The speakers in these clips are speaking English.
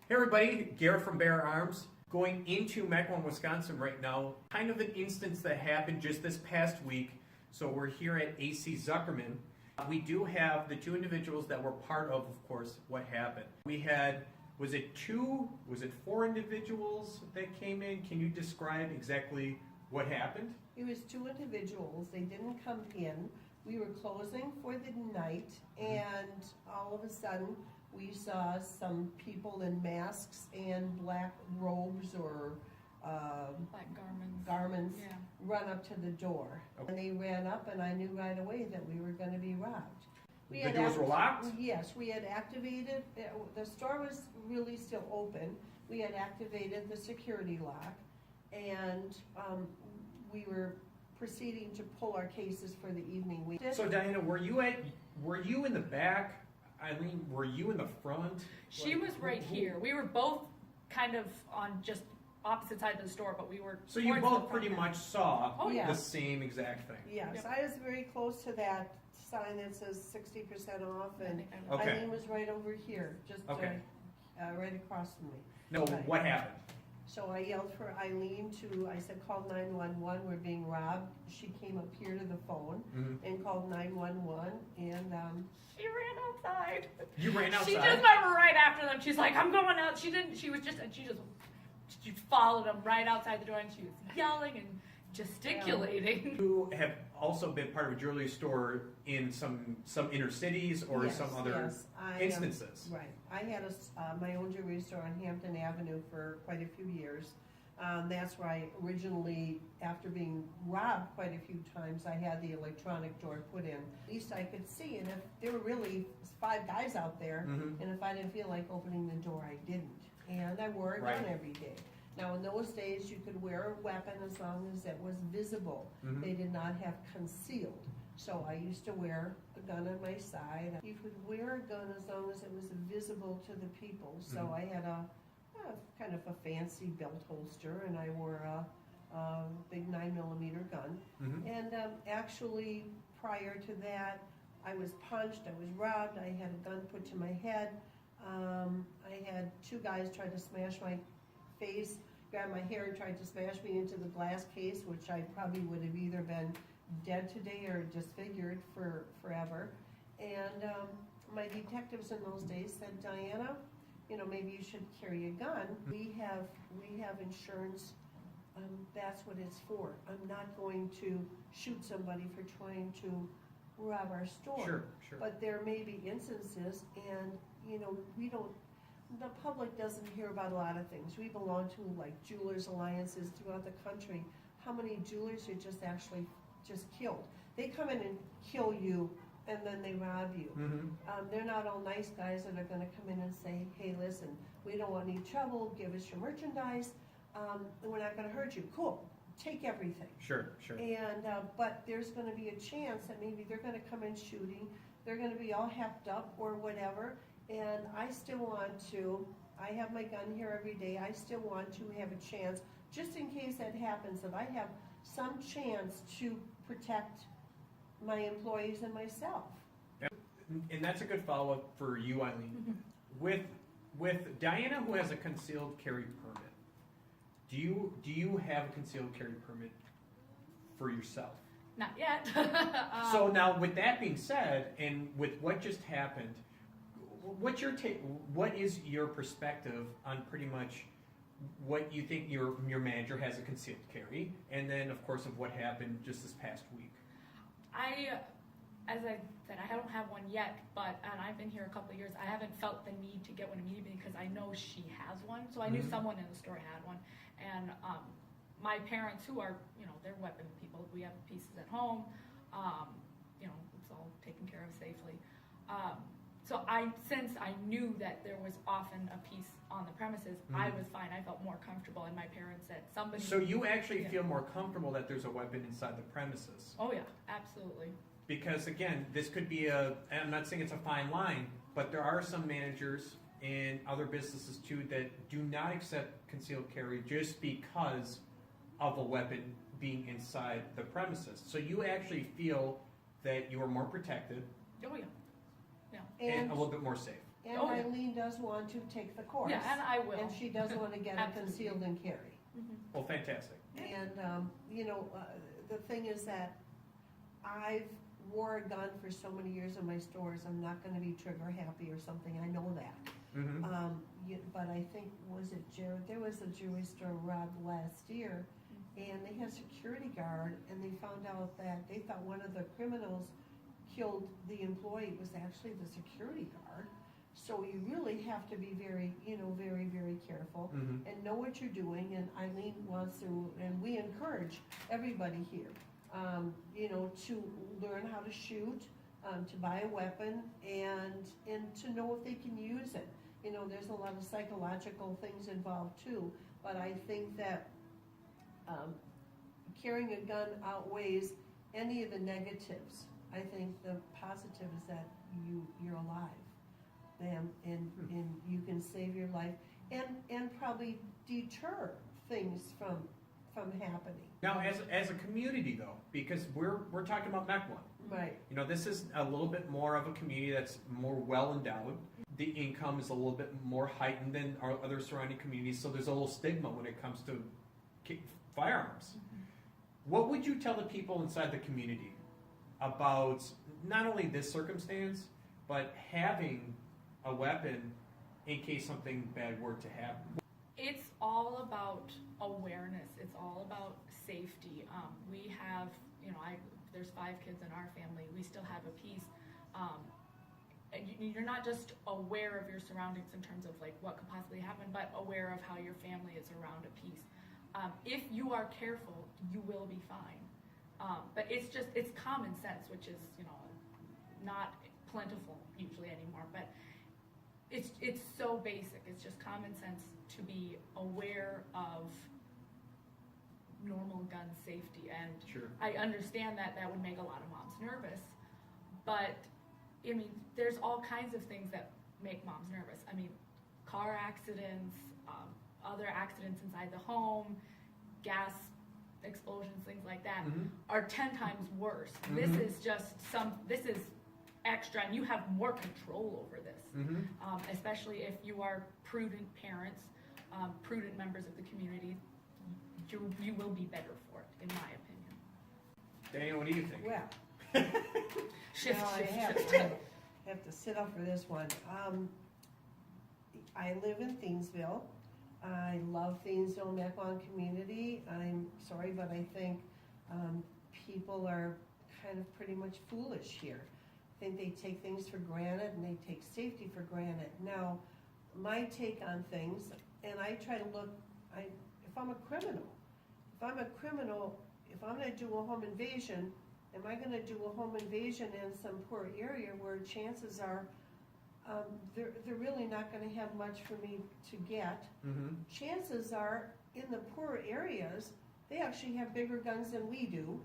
Hey everybody, Garrett from Bear Arms. Going into Mequon, Wisconsin right now. Kind of an instance that happened just this past week. So we're here at AC Zuckerman. We do have the two individuals that were part of course, what happened. We had, was it four individuals that came in? Can you describe exactly what happened? It was two individuals. They didn't come in. We were closing for the night, and all of a sudden, we saw some people in masks and black robes or black garments. garments Yeah. run up to the door. Okay. And they ran up, and I knew right away that we were going to be robbed. The doors were locked? Yes, we had activated, the store was really still open. We had activated the security lock, and we were proceeding to pull our cases for the evening. So Diana, were you in the back? Eileen, were you in the front? She was right here. We were both kind of on just opposite sides of the store, but we were. So you towards the both front pretty end. much saw Oh, yeah. the same exact thing. Yes, Yep. I was very close to that sign that says 60% off, I and think I was. Okay. Eileen was right over here, just Okay. right across from me. No, Okay. what happened? So I yelled for Eileen I said, call 911, we're being robbed. She came up here to the phone and called 911, and She ran outside. You ran outside? She just went right after them. She's like, I'm going out. She followed them right outside the door, and she was yelling and gesticulating. You have also been part of a jewelry store in some inner cities or yes, some other yes, instances. Right. I had my own jewelry store on Hampton Avenue for quite a few years. That's where I originally, after being robbed quite a few times, I had the electronic door put in. At least I could see, and if there were really 5 guys out there, and if I didn't feel like opening the door, I didn't. And I wore a gun Right. every day. Now, in those days, you could wear a weapon as long as it was visible. They did not have concealed. So I used to wear a gun on my side. You could wear a gun as long as it was visible to the people. So I had a kind of a fancy belt holster, and I wore a big 9mm gun. And actually, prior to that, I was punched, I was robbed, I had a gun put to my head. I had 2 guys try to smash my face, grabbed my hair and tried to smash me into the glass case, which I probably would have either been dead today or disfigured for forever. And my detectives in those days said, Diana, maybe you should carry a gun. We have insurance. That's what it's for. I'm not going to shoot somebody for trying to rob our store. Sure. But there may be instances, and the public doesn't hear about a lot of things. We belong to like jewelers alliances throughout the country. How many jewelers are just killed? They come in and kill you, and then they rob you. They're not all nice guys that are going to come in and say, hey, listen, we don't want any trouble, give us your merchandise, and we're not going to hurt you. Cool, take everything. Sure. And but there's going to be a chance that maybe they're going to come in shooting, they're going to be all hepped up or whatever, and I still want to, I have my gun here every day, I still want to have a chance, just in case that happens, that I have some chance to protect my employees and myself. And that's a good follow-up for you, Eileen. With Diana, who has a concealed carry permit, do you have a concealed carry permit for yourself? Not yet. So now, with that being said, and with what just happened, what's your take? What is your perspective on pretty much what you think your manager has a concealed carry, and then of course of what happened just this past week? As I said, I don't have one yet, and I've been here a couple of years. I haven't felt the need to get one immediately because I know she has one. So I knew someone in the store had one, and my parents, who are they're weapon people, we have pieces at home. It's all taken care of safely. So since I knew that there was often a piece on the premises, I was fine. I felt more comfortable, and my parents said somebody. So you actually feel more comfortable that there's a weapon inside the premises? Oh yeah, absolutely. Because again, this could be I'm not saying it's a fine line, but there are some managers in other businesses too that do not accept concealed carry just because of a weapon being inside the premises. So you actually feel that you are more protected Oh yeah. and a little bit more safe. And Oh, yeah. Eileen does want to take the course. Yeah, and I will. And she does want to get it Absolutely. concealed and carry. Mhm. Well, fantastic. And, the thing is that I've wore a gun for so many years in my stores, I'm not gonna be trigger happy or something, I know that. Mm-hmm. But I think, was it Jared, there was a jewelry store robbed last year, and they had a security guard, and they found out that they thought one of the criminals killed the employee, it was actually the security guard. So you really have to be very, very, very careful Mm-hmm. and know what you're doing, and Eileen wants to, and we encourage everybody here, to learn how to shoot, to buy a weapon, and to know if they can use it. There's a lot of psychological things involved too, but I think that carrying a gun outweighs any of the negatives. I think the positive is that you're alive, and you can save your life, and probably deter things from happening. Now, as a community though, because we're talking about Mequon. Right. This is a little bit more of a community that's more well endowed. The income is a little bit more heightened than our other surrounding communities, so there's a little stigma when it comes to firearms. What would you tell the people inside the community about not only this circumstance, but having a weapon in case something bad were to happen? It's all about awareness. It's all about safety. We have, there's 5 kids in our family. We still have a piece. And you're not just aware of your surroundings in terms of like what could possibly happen, but aware of how your family is around a piece. If you are careful, you will be fine. But it's common sense, which is, not plentiful usually anymore, but it's so basic. It's just common sense to be aware of normal gun safety. And Sure. I understand that would make a lot of moms nervous, but there's all kinds of things that make moms nervous. Car accidents, other accidents inside the home, gas explosions, things like that, Mhm. are 10 times worse. Mhm. This is just this is extra, and you have more control over this, Mm-hmm. especially if you are prudent parents, prudent members of the community. You will be better for it, in my opinion. Daniel, what do you think? Well, Shift, now I shift. have to sit up for this one. I live in Thiensville. I love Thiensville, Mequon community. I'm sorry, but I think people are kind of pretty much foolish here. I think they take things for granted, and they take safety for granted. Now, my take on things, and I try to look, if I'm a criminal, if I'm gonna do a home invasion, am I gonna do a home invasion in some poor area where chances are they're really not gonna have much for me to get? Mm-hmm. Chances are, in the poor areas, they actually have bigger guns than we do,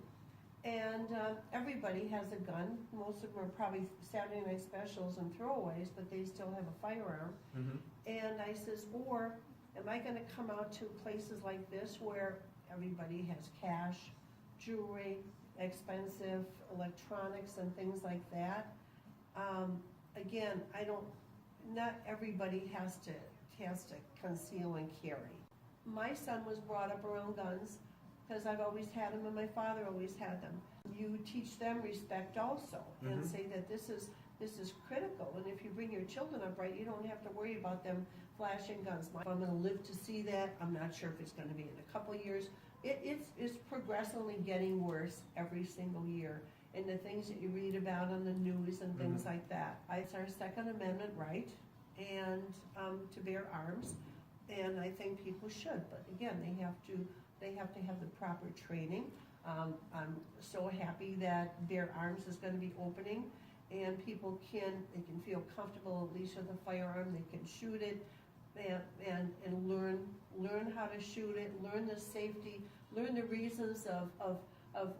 and everybody has a gun. Most of them are probably Saturday night specials and throwaways, but they still have a firearm. Mm-hmm. And I says, or am I gonna come out to places like this where everybody has cash, jewelry, expensive electronics and things like that? Again, not everybody has to conceal and carry. My son was brought up around guns because I've always had them and my father always had them. You teach them respect also, and Mhm. say that this is critical, and if you bring your children up right, you don't have to worry about them flashing guns. If I'm gonna live to see that, I'm not sure if it's gonna be in a couple years. It's progressively getting worse every single year, and the things that you read about on the news and things like that. It's our Second Amendment right, and to bear arms, and I think people should, but again, they have to have the proper training. I'm so happy that Bear Arms is gonna be opening, and people can feel comfortable, at least with a firearm, they can shoot it, and learn how to shoot it, learn the safety, learn the reasons of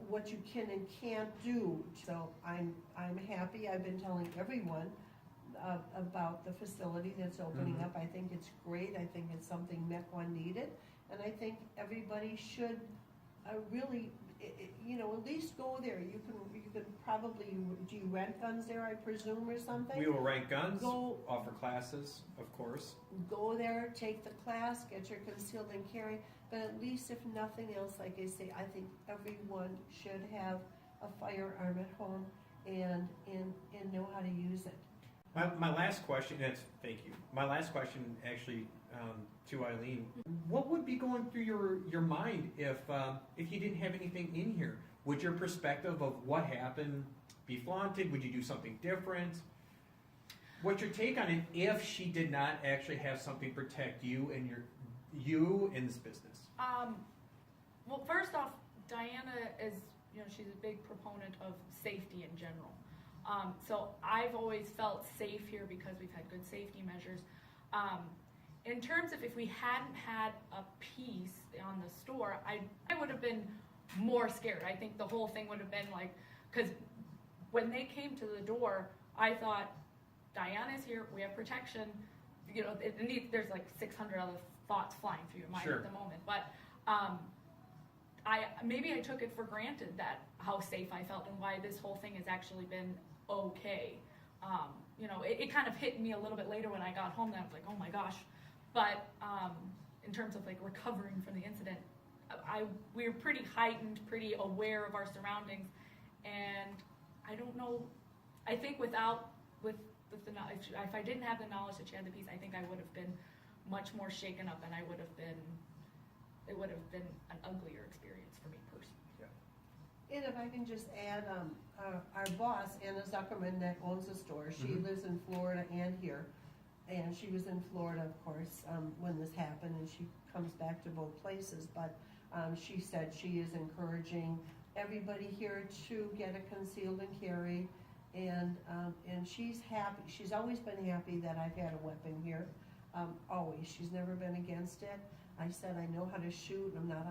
what you can and can't do. So I'm happy. I've been telling everyone about the facility that's opening up. I think it's great. I think it's something Mequon needed, and I think everybody should really at least go there. You can probably, do you rent guns there, I presume, or something? We will rent guns, Go- offer classes, of course. Go there, take the class, get your concealed and carry, but at least if nothing else, like I say, I think everyone should have a firearm at home and know how to use it. My last question, thank you. My last question actually to Eileen, what would be going through your mind if you didn't have anything in here? Would your perspective of what happened be flaunted? Would you do something different? What's your take on it if she did not actually have something protect you and you in this business? Well, first off, Diana is, she's a big proponent of safety in general. So I've always felt safe here because we've had good safety measures. In terms of if we hadn't had a piece on the store, I would have been more scared. I think the whole thing would have been like, because when they came to the door, I thought, Diana's here, we have protection. There's like 600 other thoughts flying through your mind Sure. at the moment. But maybe I took it for granted that how safe I felt and why this whole thing has actually been okay. It kind of hit me a little bit later when I got home that I was like, oh my gosh. But in terms of like recovering from the incident, we were pretty heightened, pretty aware of our surroundings, and I don't know. I think with the knowledge, if I didn't have the knowledge that she had the piece, I think I would have been much more shaken up, and it would have been an uglier experience for me personally. And if I can just add, our boss, Anna Zuckerman, that owns the store, she lives in Florida and here. And she was in Florida, of course, when this happened, and she comes back to both places. But she said she is encouraging everybody here to get a concealed and carry. And she's happy. She's always been happy that I've had a weapon here. Always. She's never been against it. I said I know how to shoot. I'm not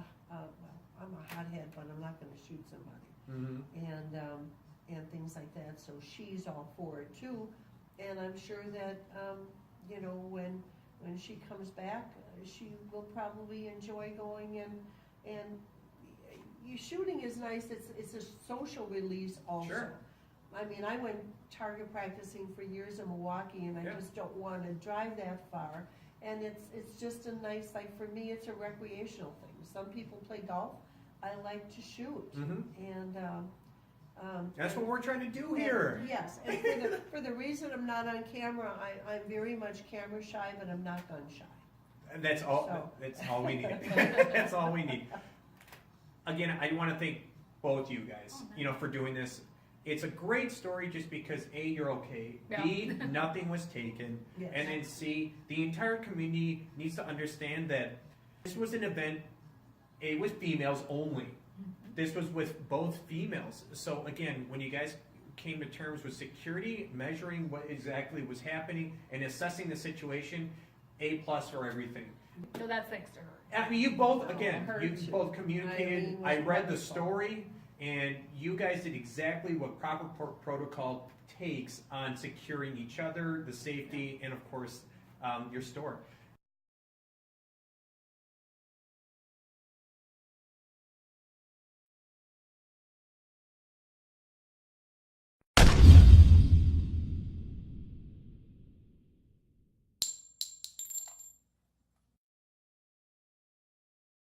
I'm a hothead, but I'm not going to shoot somebody. And things like that. So she's all for it too. And I'm sure that when she comes back, she will probably enjoy going and shooting is nice. It's a social release also. Sure. I mean, I went target practicing for years in Milwaukee, and I just don't want to drive that far. And it's just a nice, like for me, it's a recreational thing. Some people play golf. I like to shoot, and that's what we're trying to do here. Yes, and for the reason I'm not on camera, I'm very much camera shy, but I'm not gun shy. And that's all. So. That's all we need. That's all we need. Again, I want to thank both you guys. For doing this. It's a great story just because A, you're okay. Yeah. B, nothing was taken. Yes. And then C, the entire community needs to understand that this was an event, it was females only. This was with both females. So again, when you guys came to terms with security, measuring what exactly was happening, and assessing the situation, A+ for everything. So that's thanks to her. I mean, you both, again, her you too. both communicated. Eileen was I read the wonderful. story, and you guys did exactly what proper protocol takes on securing each other, the safety, and of course, your store.